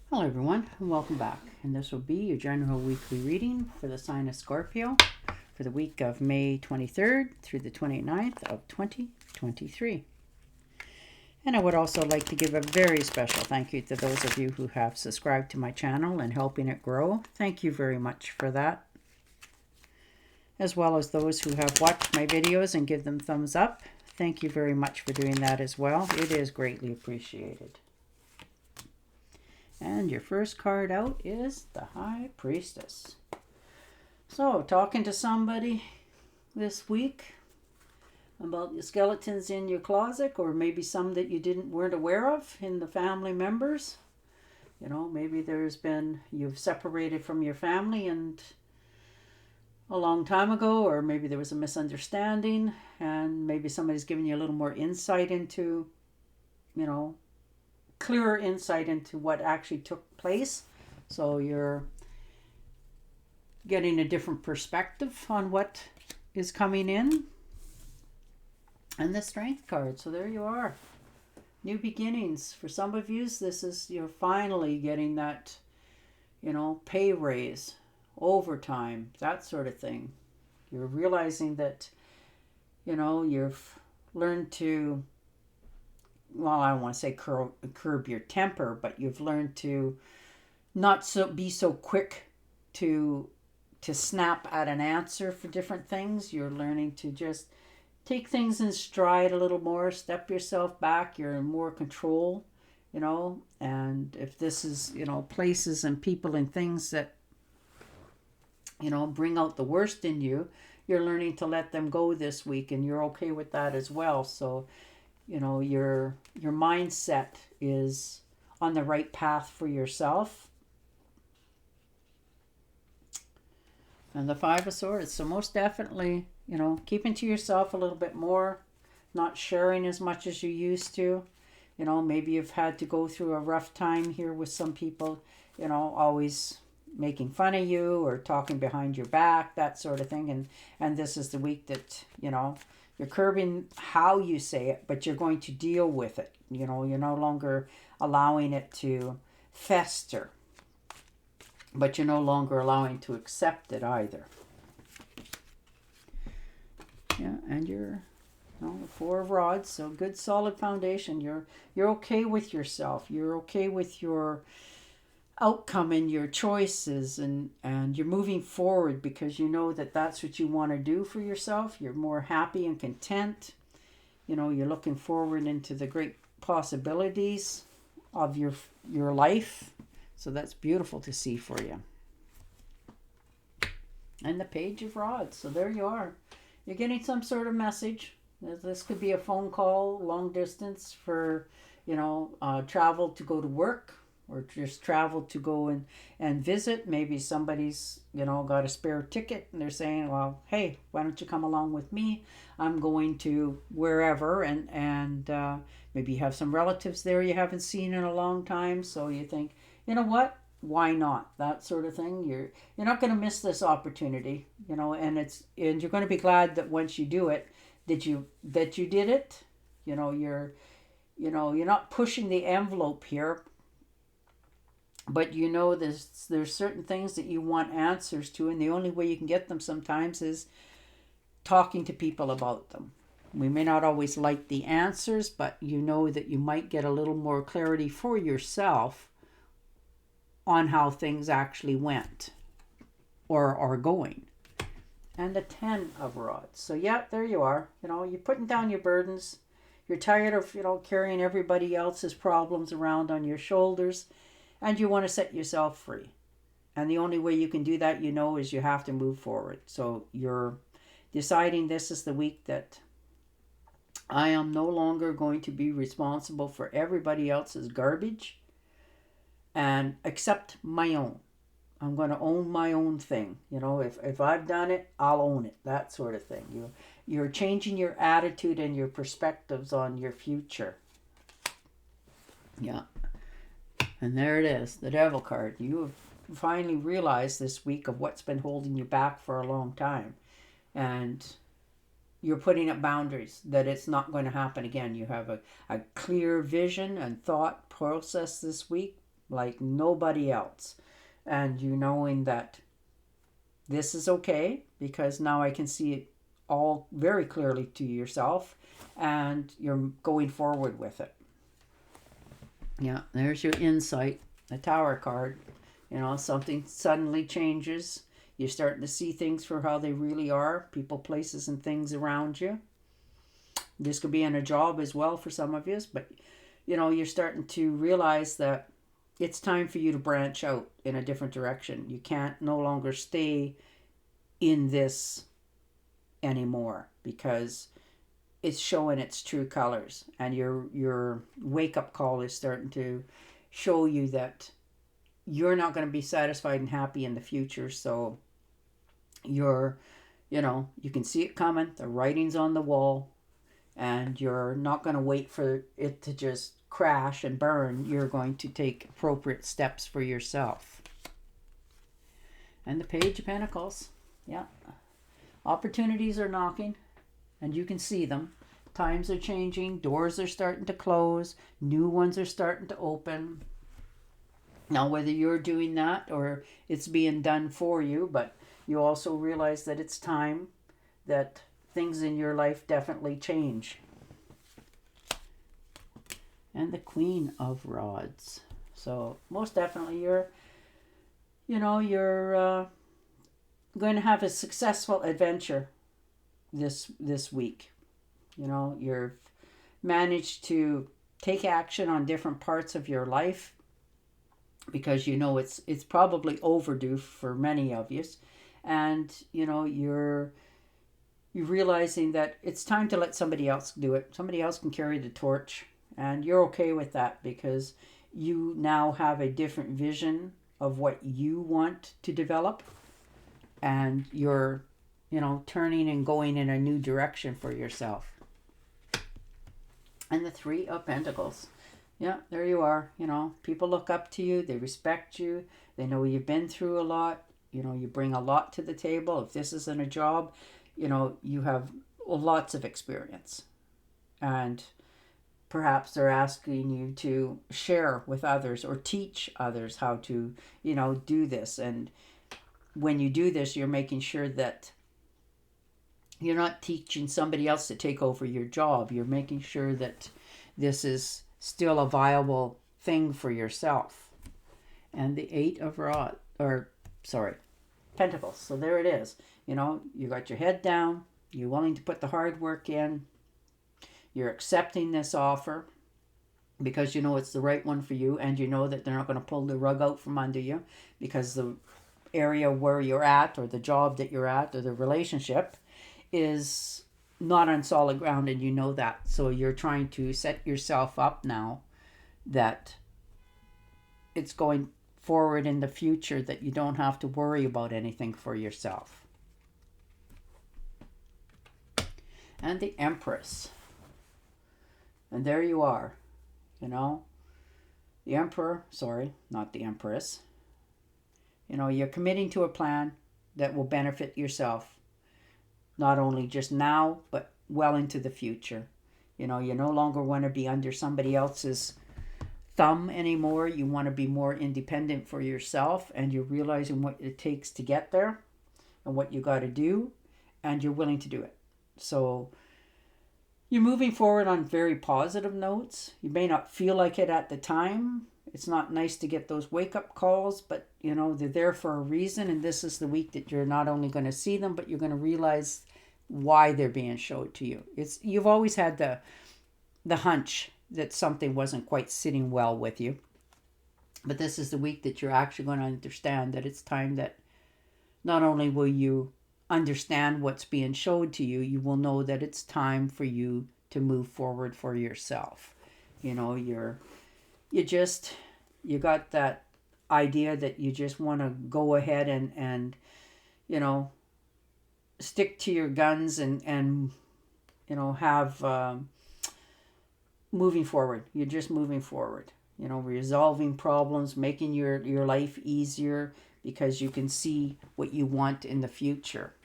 Hello everyone and welcome back, and this will be your general weekly reading for the sign of Scorpio for the week of May 23rd through the 29th of 2023. And I would also like to give a very special thank you to those of you who have subscribed to my channel and helping it grow. Thank you very much for that, as well as those who have watched my videos and give them thumbs up. Thank you very much for doing that as well. It is greatly appreciated. And your first card out is the High Priestess. So, talking to somebody this week about the skeletons in your closet, or maybe some that you weren't aware of in the family members. You know, maybe you've separated from your family and a long time ago, or maybe there was a misunderstanding, and maybe somebody's giving you a little more insight into, clearer insight into what actually took place. So you're getting a different perspective on what is coming in. And the Strength card. So there you are. New beginnings. For some of you, you're finally getting that, pay raise, overtime, that sort of thing. You're realizing that, you've learned to, well, I don't want to say curb your temper, but you've learned to not be so quick to snap at an answer for different things. You're learning to just take things in stride a little more, step yourself back. You're in more control, and if this is, places and people and things that, bring out the worst in you, you're learning to let them go this week, and you're okay with that as well. So, your mindset is on the right path for yourself. And the Five of Swords. So most definitely, keeping to yourself a little bit more, not sharing as much as you used to. Maybe you've had to go through a rough time here with some people, always making fun of you or talking behind your back, that sort of thing. And this is the week that, you're curbing how you say it, but you're going to deal with it. You're no longer allowing it to fester, but you're no longer allowing to accept it either. Yeah, and you're the Four of Rods, so good solid foundation. You're okay with yourself. You're okay with your outcome and your choices, and you're moving forward because you know that that's what you want to do for yourself. You're more happy and content. You're looking forward into the great possibilities of your life. So that's beautiful to see for you. And the Page of Rods. So there you are. You're getting some sort of message. This could be a phone call, long distance for, travel to go to work, or just travel to go and visit. Maybe somebody's, got a spare ticket and they're saying, well, hey, why don't you come along with me? I'm going to wherever, and maybe you have some relatives there you haven't seen in a long time. So you think, you know what? Why not? That sort of thing. You're not going to miss this opportunity, and you're going to be glad that once you do it, that you did it. You're not pushing the envelope here, but there's certain things that you want answers to, and the only way you can get them sometimes is talking to people about them. We may not always like the answers, but you know that you might get a little more clarity for yourself on how things actually went or are going. And the 10 of Rods. So yeah, there you are. You're putting down your burdens. You're tired of, carrying everybody else's problems around on your shoulders, and you want to set yourself free. And the only way you can do that, is you have to move forward. So you're deciding this is the week that I am no longer going to be responsible for everybody else's garbage and accept my own. I'm going to own my own thing. If I've done it, I'll own it. That sort of thing. You're changing your attitude and your perspectives on your future. Yeah. And there it is, the Devil card. You have finally realized this week of what's been holding you back for a long time. And you're putting up boundaries that it's not going to happen again. You have a clear vision and thought process this week like nobody else. And you knowing that this is okay because now I can see it all very clearly to yourself and you're going forward with it. Yeah, there's your insight, the Tower card. You know, something suddenly changes. You're starting to see things for how they really are, people, places, and things around you. This could be in a job as well for some of you, but you know, you're starting to realize that it's time for you to branch out in a different direction. You can't no longer stay in this anymore because it's showing its true colors, and your wake up call is starting to show you that you're not going to be satisfied and happy in the future. So you're, you know, you can see it coming, the writing's on the wall, and you're not going to wait for it to just crash and burn. You're going to take appropriate steps for yourself. And the Page of Pentacles. Yeah. Opportunities are knocking, and you can see them. Times are changing. Doors are starting to close. New ones are starting to open. Now, whether you're doing that or it's being done for you, but you also realize that it's time that things in your life definitely change. And the Queen of Rods. So most definitely you're going to have a successful adventure this week. You know, you've managed to take action on different parts of your life because you know it's probably overdue for many of you. And you know, you're realizing that it's time to let somebody else do it. Somebody else can carry the torch, and you're okay with that because you now have a different vision of what you want to develop, and you're, you know, turning and going in a new direction for yourself. And the Three of Pentacles. Yeah, there you are. You know, people look up to you, they respect you, they know you've been through a lot. You know, you bring a lot to the table. If this isn't a job, you know, you have lots of experience. And perhaps they're asking you to share with others or teach others how to, you know, do this. And when you do this, you're making sure that you're not teaching somebody else to take over your job. You're making sure that this is still a viable thing for yourself. And the Eight of Pentacles. So there it is. You know, you got your head down. You're willing to put the hard work in. You're accepting this offer because you know it's the right one for you, and you know that they're not going to pull the rug out from under you because the area where you're at, or the job that you're at, or the relationship is not on solid ground, and you know that. So you're trying to set yourself up now that it's going forward in the future, that you don't have to worry about anything for yourself. And the Empress. And there you are, you know, the Emperor, sorry, not the Empress. You know, you're committing to a plan that will benefit yourself, not only just now, but well into the future. You know, you no longer want to be under somebody else's thumb anymore. You want to be more independent for yourself, and you're realizing what it takes to get there and what you got to do, and you're willing to do it. So you're moving forward on very positive notes. You may not feel like it at the time. It's not nice to get those wake-up calls, but, you know, they're there for a reason, and this is the week that you're not only going to see them, but you're going to realize why they're being showed to you. You've always had the hunch that something wasn't quite sitting well with you, but this is the week that you're actually going to understand that it's time that not only will you understand what's being showed to you, you will know that it's time for you to move forward for yourself. You know, you got that idea that you just want to go ahead and you know, stick to your guns and you know, have moving forward. You're just moving forward, you know, resolving problems, making your life easier because you can see what you want in the future.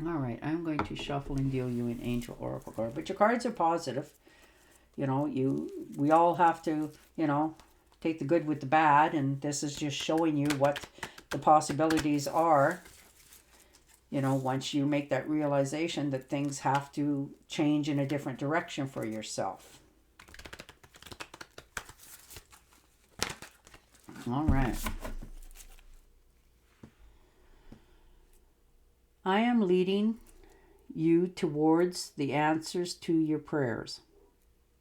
All right, I'm going to shuffle and deal you an Angel Oracle card, but your cards are positive. You know, we all have to, you know, take the good with the bad, and this is just showing you what the possibilities are. You know, once you make that realization that things have to change in a different direction for yourself. All right. I am leading you towards the answers to your prayers.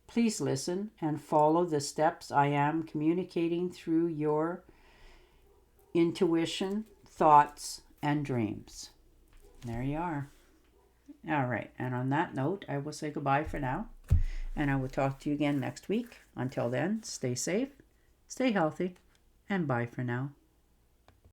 Please listen and follow the steps I am communicating through your intuition, thoughts, and dreams. There you are. All right. And on that note, I will say goodbye for now. And I will talk to you again next week. Until then, stay safe, stay healthy, and bye for now.